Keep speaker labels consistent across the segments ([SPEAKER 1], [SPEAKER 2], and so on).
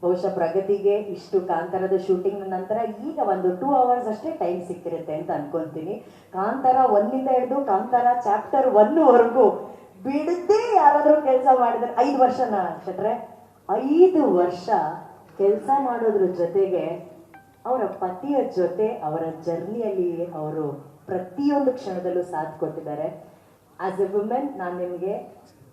[SPEAKER 1] ಬಹುಶಃ ಪ್ರಗತಿಗೆ ಇಷ್ಟು ಕಾಂತಾರದ ಶೂಟಿಂಗ್ ನಂತರ ಈಗ ಒಂದು 2 hours ಅಷ್ಟೇ ಟೈಮ್ ಸಿಕ್ಕಿರುತ್ತೆ ಅಂತ ಅನ್ಕೊಂತೀನಿ. ಕಾಂತಾರ 1 ಹಿಡಿದು ಕಾಂತಾರ ಚಾಪ್ಟರ್ 1ವರೆಗೂ ಬಿಡದೆ ಯಾರಾದರೂ ಕೆಲಸ ಮಾಡಿದ್ರೆ 5 ವರ್ಷನ ಶೆಟ್ರೆ 5 ವರ್ಷ ಕೆಲಸ ಮಾಡೋದ್ರ ಜೊತೆಗೆ ಅವರ ಪತಿಯ ಜೊತೆ ಅವರ ಜರ್ನಿಯಲ್ಲಿ ಅವರು ಪ್ರತಿಯೊಂದು ಕ್ಷಣದಲ್ಲೂ ಸಾಥ್ ಕೊಟ್ಟಿದ್ದಾರೆ. ಆಸ್ ಎ ವುಮೆನ್ ನಾನು ನಿಮಗೆ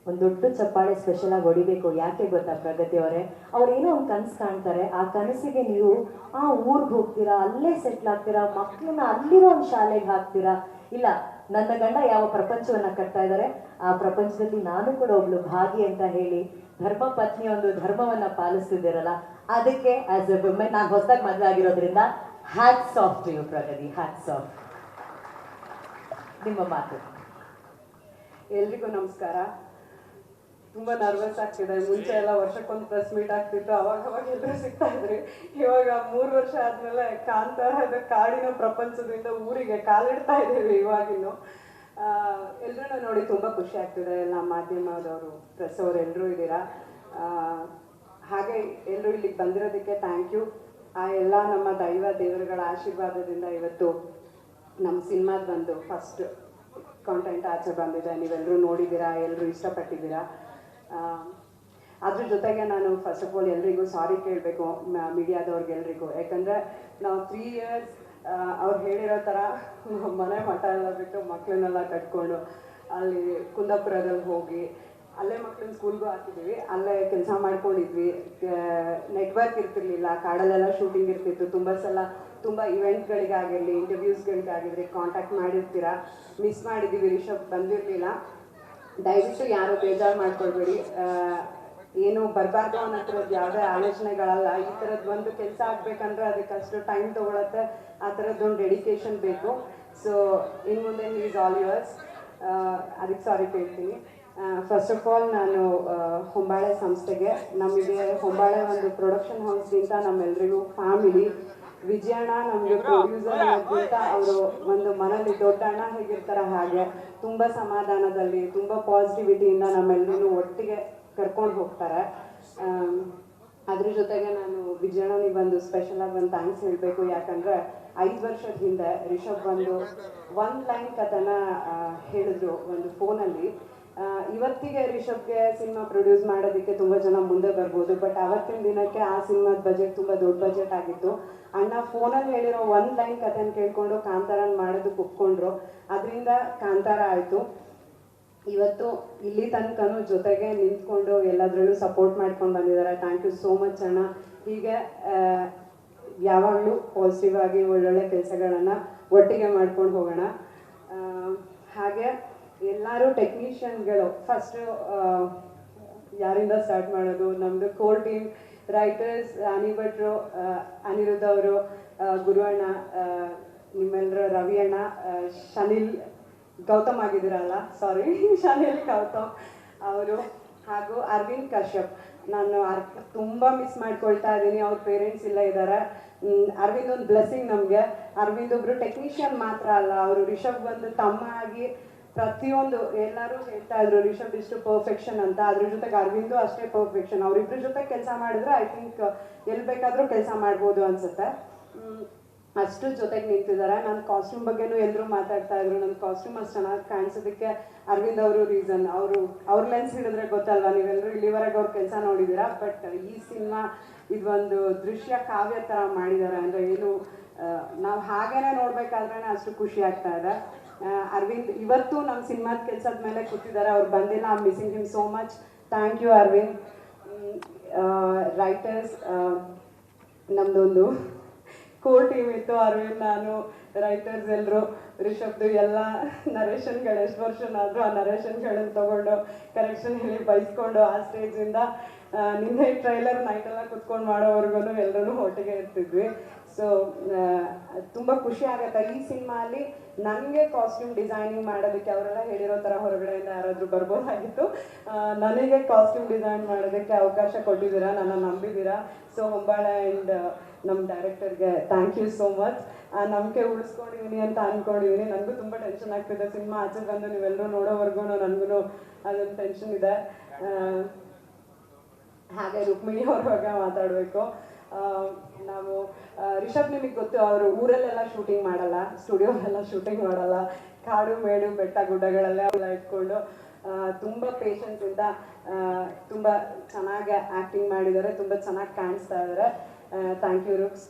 [SPEAKER 1] ಒಂದು ದೊಡ್ಡ ಚಪ್ಪಾಳೆ ಸ್ಪೆಷಲ್ ಆಗಿ ಹೊಡಿಬೇಕು. ಯಾಕೆ ಗೊತ್ತಾ ಪ್ರಗತಿ ಅವರೇ, ಅವ್ರೇನೋ ಒಂದು ಕನಸು ಕಾಣ್ತಾರೆ, ಆ ಕನಸಿಗೆ ನೀವು ಆ ಊರಿಗೆ ಹೋಗ್ತೀರಾ, ಅಲ್ಲೇ ಸೆಟ್ಲ್ ಆಗ್ತೀರಾ, ಮಕ್ಕಳನ್ನ ಅಲ್ಲಿರೋ ಒಂದು ಶಾಲೆಗೆ ಹಾಕ್ತೀರಾ. ಇಲ್ಲ, ನನ್ನ ಗಂಡ ಯಾವ ಪ್ರಪಂಚವನ್ನ ಕಟ್ತಾ ಇದ್ದಾರೆ, ಆ ಪ್ರಪಂಚದಲ್ಲಿ ನಾನು ಕೂಡ ಒಬ್ಳು ಭಾಗಿ ಅಂತ ಹೇಳಿ ಧರ್ಮ ಪತ್ನಿ ಒಂದು ಧರ್ಮವನ್ನ ಪಾಲಿಸ್ತಿದ್ದೀರಲ್ಲ, ಅದಕ್ಕೆ ಆಸ್ ಎ ವುಮೆನ್ ನಾನು ಹೊಸದಾಗಿ ಮದುವೆ ಆಗಿರೋದ್ರಿಂದ hats off to you Pragathi, hats off. ನಿಮ್ಮ ಮಾತು.
[SPEAKER 2] ಎಲ್ರಿಗೂ ನಮಸ್ಕಾರ. ತುಂಬ ನರ್ವಸ್ ಆಗ್ತಿದೆ. ಮುಂಚೆ ಎಲ್ಲ ವರ್ಷಕ್ಕೊಂದು ಪ್ರೆಸ್ ಮೀಟ್ ಆಗ್ತಿತ್ತು, ಅವಾಗ ಎಲ್ಲರೂ ಸಿಗ್ತಾ ಇದ್ರಿ. ಇವಾಗ 3 ವರ್ಷ ಆದಮೇಲೆ ಕಾಂತಾರದ ಕಾಡಿನ ಪ್ರಪಂಚದಿಂದ ಊರಿಗೆ ಕಾಲಿಡ್ತಾ ಇದ್ದೀವಿ. ಇವಾಗಿನ್ನು ಎಲ್ಲರೂ ನೋಡಿ ತುಂಬ ಖುಷಿ ಆಗ್ತಿದೆ. ಎಲ್ಲ ಮಾಧ್ಯಮದವರು, ಪ್ರೆಸ್ ಅವರು ಎಲ್ಲರೂ ಇದ್ದೀರಾ. ಹಾಗೆ ಎಲ್ಲರೂ ಇಲ್ಲಿಗೆ ಬಂದಿರೋದಕ್ಕೆ ಥ್ಯಾಂಕ್ ಯು. ಆ ಎಲ್ಲ ನಮ್ಮ ದೇವರುಗಳ ಆಶೀರ್ವಾದದಿಂದ ಇವತ್ತು ನಮ್ಮ ಸಿನಿಮಾದ ಬಂದು ಫಸ್ಟ್ ಕಾಂಟೆಂಟ್ ಆಚೆ ಬಂದಿದೆ. ನೀವೆಲ್ಲರೂ ನೋಡಿದ್ದೀರಾ, ಎಲ್ಲರೂ ಇಷ್ಟಪಟ್ಟಿದ್ದೀರಾ. ಅದ್ರ ಜೊತೆಗೆ ನಾನು ಫಸ್ಟ್ ಆಫ್ ಆಲ್ ಎಲ್ರಿಗೂ ಸಾರಿ ಕೇಳಬೇಕು, ಮೀಡಿಯಾದವ್ರಿಗೆಲ್ರಿಗೂ. ಯಾಕಂದರೆ ನಾವು 3 years ಅವ್ರು ಹೇಳಿರೋ ಥರ ಮನೆ ಮಠ ಎಲ್ಲ ಬಿಟ್ಟು ಮಕ್ಕಳನ್ನೆಲ್ಲ ಕಟ್ಕೊಂಡು ಅಲ್ಲಿ ಕುಂದಾಪುರದಲ್ಲಿ ಹೋಗಿ ಅಲ್ಲೇ ಮಕ್ಕಳನ್ನ ಸ್ಕೂಲ್ಗೂ ಹಾಕಿದ್ದೀವಿ, ಅಲ್ಲೇ ಕೆಲಸ ಮಾಡ್ಕೊಂಡಿದ್ವಿ. ನೆಟ್ವರ್ಕ್ ಇರ್ತಿರ್ಲಿಲ್ಲ, ಕಾಡಲ್ಲೆಲ್ಲ ಶೂಟಿಂಗ್ ಇರ್ತಿತ್ತು. ತುಂಬ ಸಲ ತುಂಬ ಇವೆಂಟ್ಗಳಿಗಾಗಿರಲಿ, ಇಂಟರ್ವ್ಯೂಸ್ಗಳಿಗಾಗಿರಲಿ ಕಾಂಟ್ಯಾಕ್ಟ್ ಮಾಡಿರ್ತೀರಾ. ಮಿಸ್ ಮಾಡಿದ್ದೀವಿ, ರಿಷಬ್ ಬಂದಿರಲಿಲ್ಲ. ದಯವಿಟ್ಟು ಯಾರು ಬೇಜಾರು ಮಾಡ್ಕೊಳ್ಬೇಡಿ. ಏನು ಬರಬಾರ್ದು ಅನ್ನೋ ಥರದ್ದು ಯಾವುದೇ ಆಲೋಚನೆಗಳಲ್ಲ. ಈ ಥರದ್ದು ಒಂದು ಕೆಲಸ ಆಗಬೇಕಂದ್ರೆ ಅದಕ್ಕೆ ಅಷ್ಟು ಟೈಮ್ ತೊಗೊಳತ್ತೆ, ಆ ಥರದ್ದೊಂದು ಡೆಡಿಕೇಶನ್ ಬೇಕು. ಸೊ ಇನ್ನು ಮುಂದೆ ಈಸ್ ಆಲ್ ಯುವರ್ಸ್. ಅದಕ್ಕೆ ಸಾರಿ ಕೇಳ್ತೀನಿ. ಫಸ್ಟ್ ಆಫ್ ಆಲ್ ನಾನು ಹೊಂಬಾಳೆ ಸಂಸ್ಥೆಗೆ, ನಮಗೆ ಹೊಂಬಾಳೆ ಒಂದು ಪ್ರೊಡಕ್ಷನ್ ಹೌಸ್ಗಿಂತ ನಮ್ಮೆಲ್ಲರಿಗೂ ಫ್ಯಾಮಿಲಿ. ವಿಜಯಣ್ಣ ನಮಗೆ ಪ್ರೊಡ್ಯೂಸರ್ ಅನ್ನೋದ್ಕಿಂತ ಅವರು ಒಂದು ಮನೇಲಿ ದೊಡ್ಡ ಅಣ್ಣ ಹೇಗಿರ್ತಾರೆ ಹಾಗೆ ತುಂಬ ಸಮಾಧಾನದಲ್ಲಿ, ತುಂಬ ಪಾಸಿಟಿವಿಟಿಯಿಂದ ನಮ್ಮೆಲ್ಲರೂ ಒಟ್ಟಿಗೆ ಕರ್ಕೊಂಡು ಹೋಗ್ತಾರೆ. ಅದ್ರ ಜೊತೆಗೆ ನಾನು ವಿಜಯಣ್ಣನಿಗೆ ಒಂದು ಸ್ಪೆಷಲಾಗಿ ಒಂದು ಥ್ಯಾಂಕ್ಸ್ ಹೇಳಬೇಕು. ಯಾಕಂದರೆ 5 ವರ್ಷದ ಹಿಂದೆ ರಿಷಬ್ ಬಂದು 1 ಲೈನ್ ಕಥೆನ ಹೇಳಿದ್ರು ಒಂದು ಫೋನಲ್ಲಿ. ಇವತ್ತಿಗೆ ರಿಷಬ್ಗೆ ಸಿನಿಮಾ ಪ್ರೊಡ್ಯೂಸ್ ಮಾಡೋದಕ್ಕೆ ತುಂಬ ಜನ ಮುಂದೆ ಬರ್ಬೋದು, ಬಟ್ ಅವತ್ತಿನ ದಿನಕ್ಕೆ ಆ ಸಿನಿಮಾದ ಬಜೆಟ್ ತುಂಬ ದೊಡ್ಡ ಬಜೆಟ್ ಆಗಿತ್ತು. ಅಣ್ಣ ಫೋನಲ್ಲಿ ಹೇಳಿರೋ 1 ಲೈನ್ ಕಥೆನ ಕೇಳ್ಕೊಂಡು ಕಾಂತಾರನ ಮಾಡೋದಕ್ಕೆ ಒಪ್ಕೊಂಡ್ರು. ಅದರಿಂದ ಕಾಂತಾರ ಆಯಿತು. ಇವತ್ತು ಇಲ್ಲಿ ತನಕನೂ ಜೊತೆಗೆ ನಿಂತ್ಕೊಂಡು ಎಲ್ಲದರಲ್ಲೂ ಸಪೋರ್ಟ್ ಮಾಡ್ಕೊಂಡು ಬಂದಿದ್ದಾರೆ. ಥ್ಯಾಂಕ್ ಯು ಸೋ ಮಚ್ ಅಣ್ಣ. ಹೀಗೆ ಯಾವಾಗಲೂ ಪಾಸಿಟಿವ್ ಆಗಿ ಒಳ್ಳೊಳ್ಳೆ ಕೆಲಸಗಳನ್ನು ಒಟ್ಟಿಗೆ ಮಾಡ್ಕೊಂಡು ಹೋಗೋಣ. ಹಾಗೆ ಎಲ್ಲರೂ ಟೆಕ್ನಿಷಿಯನ್ಗಳು, ಫಸ್ಟು ಯಾರಿಂದ ಸ್ಟಾರ್ಟ್ ಮಾಡೋದು? ನಮ್ಮದು ಕೋರ್ ಟೀಮ್ ರೈಟರ್ಸ್ ಅನಿ ಭಟ್ರು, ಅನಿರುದ್ಧ ಅವರು, ಗುರು ಅಣ್ಣ, ನಿಮ್ಮೆಲ್ಲರ ರವಿ ಅಣ್ಣ, ಶನಿಲ್ ಗೌತಮ್ ಆಗಿದ್ದೀರಲ್ಲ, ಸಾರಿ ಶನಿಲ್ ಗೌತಮ್ ಅವರು, ಹಾಗೂ ಅರವಿಂದ್ ಕಶ್ಯಪ್. ನಾನು ತುಂಬ ಮಿಸ್ ಮಾಡ್ಕೊಳ್ತಾ ಇದ್ದೀನಿ. ಅವ್ರ ಪೇರೆಂಟ್ಸ್ ಇಲ್ಲ ಇದ್ದಾರೆ. ಅರವಿಂದ್ ಒಂದು ಬ್ಲೆಸ್ಸಿಂಗ್ ನಮಗೆ. ಅರವಿಂದ್ ಒಬ್ರು ಟೆಕ್ನಿಷಿಯನ್ ಮಾತ್ರ ಅಲ್ಲ, ಅವರು ರಿಷಬ್ ಬಂದು ತಮ್ಮ ಆಗಿ ಪ್ರತಿಯೊಂದು, ಎಲ್ಲರೂ ಹೇಳ್ತಾ ಇದ್ರು ರಿಷಬ್ ಇಷ್ಟು ಪರ್ಫೆಕ್ಷನ್ ಅಂತ. ಅದ್ರ ಜೊತೆಗೆ ಅರವಿಂದು ಅಷ್ಟೇ ಪರ್ಫೆಕ್ಷನ್. ಅವರಿಬ್ಬರ ಜೊತೆ ಕೆಲಸ ಮಾಡಿದ್ರೆ ಐ ಥಿಂಕ್ ಎಲ್ಲಿ ಬೇಕಾದರೂ ಕೆಲಸ ಮಾಡ್ಬೋದು ಅನ್ಸುತ್ತೆ. ಅಷ್ಟು ಜೊತೆಗೆ ನಿಂತಿದ್ದಾರೆ. ನನ್ನ ಕಾಸ್ಟ್ಯೂಮ್ ಬಗ್ಗೆನೂ ಎಲ್ಲರೂ ಮಾತಾಡ್ತಾ ಇದ್ರು. ನನ್ನ ಕಾಸ್ಟ್ಯೂಮ್ ಅಷ್ಟು ಚೆನ್ನಾಗಿ ಕಾಣಿಸೋದಕ್ಕೆ ಅರವಿಂದ್ ಅವರು ರೀಸನ್. ಅವ್ರ ಲೆನ್ಸ್ ಹಿಡಿದ್ರೆ ಗೊತ್ತಲ್ವಾ, ನೀವೆಲ್ಲರೂ ಇಲ್ಲಿವರೆಗೆ ಅವ್ರ ಕೆಲಸ ನೋಡಿದ್ದೀರಾ. ಬಟ್ ಈ ಸಿನಿಮಾ ಇದೊಂದು ದೃಶ್ಯ ಕಾವ್ಯ ಥರ ಮಾಡಿದ್ದಾರೆ. ಅಂದರೆ ಏನು, ನಾವು ಹಾಗೇನೆ ನೋಡ್ಬೇಕಾದ್ರೆ ಅಷ್ಟು ಖುಷಿ ಆಗ್ತಾ ಇದೆ. ಅರವಿಂದ್ ಇವತ್ತು ನಮ್ಮ ಸಿನಿಮಾದ ಕೆಲಸದ ಮೇಲೆ ಕೂತಿದ್ದಾರೆ. ಅವ್ರು ಬಂದಿಲ್ಲ. I am missing him so much. Thank you Aravind. Writers ನಮ್ಮದೊಂದು ಕೋರ್ ಟೀಮ್ ಇತ್ತು. ಅರವಿಂದ್, ನಾನು, ರೈಟರ್ಸ್ ಎಲ್ಲರೂ. ರಿಷಬ್ದು ಎಲ್ಲ ನರೇಷನ್ಗಳು ಎಷ್ಟು ವರ್ಷನಾದರೂ ಆ ನರೇಷನ್ಗಳನ್ನು ತೊಗೊಂಡು ಕರೆಕ್ಷನ್ ಹೇಳಿ ಬೈಸ್ಕೊಂಡು ಆ ಸ್ಟೇಜಿಂದ ನಿನ್ನೆ ಟ್ರೈಲರ್ ನೈಟೆಲ್ಲ ಕುತ್ಕೊಂಡು ಮಾಡೋವರೆಗೂ ಎಲ್ಲರೂ ಒಟ್ಟಿಗೆ ಇರ್ತಿದ್ವಿ. ಸೊ ತುಂಬ ಖುಷಿ ಆಗುತ್ತೆ. ಈ ಸಿನಿಮಾಲಿ ನನಗೆ ಕಾಸ್ಟ್ಯೂಮ್ ಡಿಸೈನಿಂಗ್ ಮಾಡೋದಕ್ಕೆ ಅವರೆಲ್ಲ ಹೇಳಿರೋ ಥರ ಹೊರಗಡೆಯಿಂದ ಯಾರಾದರೂ ಬರ್ಬೋದಾಗಿತ್ತು. ನನಗೆ ಕಾಸ್ಟ್ಯೂಮ್ ಡಿಸೈನ್ ಮಾಡೋದಕ್ಕೆ ಅವಕಾಶ ಕೊಟ್ಟಿದ್ದೀರಾ, ನನ್ನ ನಂಬಿದ್ದೀರಾ. ಸೊ ಹೊಂಬಾಳೆ ಆ್ಯಂಡ್ ನಮ್ಮ ಡೈರೆಕ್ಟರ್ಗೆ ಥ್ಯಾಂಕ್ ಯು ಸೋ ಮಚ್. ಆ ನಂಬಿಕೆ ಉಳಿಸ್ಕೊಂಡಿದ್ದೀನಿ ಅಂತ ಅಂದ್ಕೊಂಡಿದ್ದೀನಿ. ನನಗೂ ತುಂಬ ಟೆನ್ಷನ್ ಆಗ್ತಿದೆ. ಸಿನಿಮಾ ಆಚೆ ಬಂದು ನೀವೆಲ್ಲರೂ ನೋಡೋವರೆಗೂ ನನಗೂ ಅದೊಂದು ಟೆನ್ಷನ್ ಇದೆ. ಹಾಗೆ ರುಕ್ಮಿಣಿ ಅವ್ರವಾಗ ಮಾತಾಡಬೇಕು. ನಾವು ರಿಷಬ್ ನಿಮಗೆ ಗೊತ್ತು, ಅವರು ಊರಲ್ಲೆಲ್ಲ ಶೂಟಿಂಗ್ ಮಾಡಲ್ಲ, ಸ್ಟುಡಿಯೋದೆಲ್ಲ ಶೂಟಿಂಗ್ ಮಾಡಲ್ಲ, ಕಾಡು ಮೇಡು ಬೆಟ್ಟ ಗುಡ್ಡಗಳೆಲ್ಲ ಇಟ್ಕೊಂಡು ತುಂಬ ಪೇಷನ್ಸಿಂದ ತುಂಬ ಚೆನ್ನಾಗಿ ಆ್ಯಕ್ಟಿಂಗ್ ಮಾಡಿದ್ದಾರೆ, ತುಂಬ ಚೆನ್ನಾಗಿ ಕಾಣಿಸ್ತಾ ಇದ್ದಾರೆ. Thank you ರುಕ್ಸ್.